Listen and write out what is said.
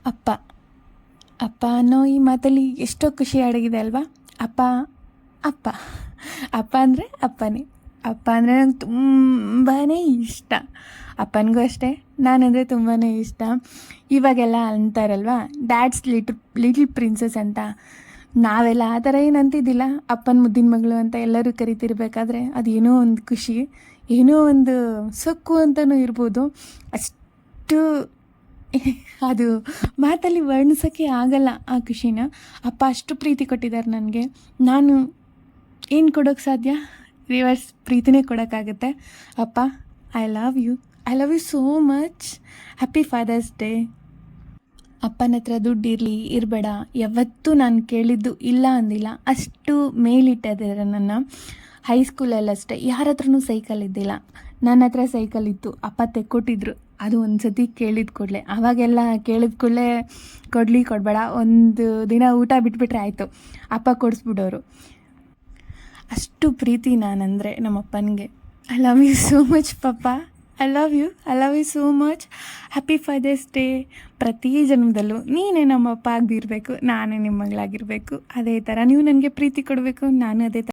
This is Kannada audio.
ಅಪ್ಪ ಅಪ್ಪ ಅನ್ನೋ ಈ ಮಾತಲ್ಲಿ ಎಷ್ಟೋ ಖುಷಿ ಅಡಗಿದೆ ಅಲ್ವಾ. ಅಪ್ಪ ಅಪ್ಪ ಅಪ್ಪ ಅಂದರೆ ಅಪ್ಪನೇ. ಅಪ್ಪ ಅಂದರೆ ನಂಗೆ ತುಂಬಾ ಇಷ್ಟ. ಅಪ್ಪನಿಗೂ ಅಷ್ಟೇ ನಾನಂದರೆ ತುಂಬಾ ಇಷ್ಟ. ಇವಾಗೆಲ್ಲ ಅಂತಾರಲ್ವ, ಡ್ಯಾಡ್ಸ್ ಲಿಟಲ್ ಪ್ರಿನ್ಸಸ್ ಅಂತ. ನಾವೆಲ್ಲ ಆ ಥರ ಏನು ಅಂತಿದ್ದಿಲ್ಲ. ಅಪ್ಪನ ಮುದ್ದಿನ ಮಗಳು ಅಂತ ಎಲ್ಲರೂ ಕರಿತಿರ್ಬೇಕಾದ್ರೆ ಅದೇನೋ ಒಂದು ಖುಷಿ, ಏನೋ ಒಂದು ಸೊಕ್ಕು ಅಂತಲೂ ಇರ್ಬೋದು. ಅಷ್ಟು ಅದು ಮಾತಲ್ಲಿ ವರ್ಣಿಸೋಕ್ಕೆ ಆಗಲ್ಲ ಆ ಖುಷಿನ. ಅಪ್ಪ ಅಷ್ಟು ಪ್ರೀತಿ ಕೊಟ್ಟಿದ್ದಾರೆ ನನಗೆ. ನಾನು ಏನು ಕೊಡೋಕ್ಕೆ ಸಾಧ್ಯ? ರಿವರ್ಸ್ ಪ್ರೀತಿನೇ ಕೊಡೋಕ್ಕಾಗುತ್ತೆ. ಅಪ್ಪ, I love you so much. Happy father's day. ಅಪ್ಪನ ಹತ್ರ ದುಡ್ಡು ಇರಲಿ ಇರಬೇಡ ಯಾವತ್ತೂ ನಾನು ಕೇಳಿದ್ದು ಇಲ್ಲ ಅಂದಿಲ್ಲ. ಅಷ್ಟು ಮೇಲಿಟ್ಟಿದ್ದಾರೆ ನನ್ನ. ಹೈಸ್ಕೂಲಲ್ಲಷ್ಟೇ ಯಾರ ಹತ್ರನೂ ಸೈಕಲ್ ಇದ್ದಿಲ್ಲ. ನನ್ನ ಹತ್ರ ಸೈಕಲ್ ಇತ್ತು, ಅಪ್ಪ ತೆಕ್ಕೊಟ್ಟಿದ್ರು. ಅದು ಒಂದು ಸತಿ ಕೇಳಿದ ಕೂಡಲೇ, ಆವಾಗೆಲ್ಲ ಕೇಳಿದ ಕೂಡಲೇ ಕೊಡಲಿ ಕೊಡಬೇಡ, ಒಂದು ದಿನ ಊಟ ಬಿಟ್ಬಿಟ್ರೆ ಆಯಿತು, ಅಪ್ಪ ಕೊಡಿಸ್ಬಿಡೋರು. ಅಷ್ಟು ಪ್ರೀತಿ ನಾನಂದರೆ ನಮ್ಮಪ್ಪನಿಗೆ. I love you so much papa. I love you so much. Happy father's day. ಪ್ರತಿ ಜನ್ಮದಲ್ಲೂ ನೀನೇ ನಮ್ಮಪ್ಪ ಆಗಿರಬೇಕು, ನಾನೇ ನಿಮ್ಮ ಮಗಳಾಗಿರಬೇಕು. ಅದೇ ಥರ ನೀವು ನನಗೆ ಪ್ರೀತಿ ಕೊಡಬೇಕು, ನಾನು ಅದೇ ಥರ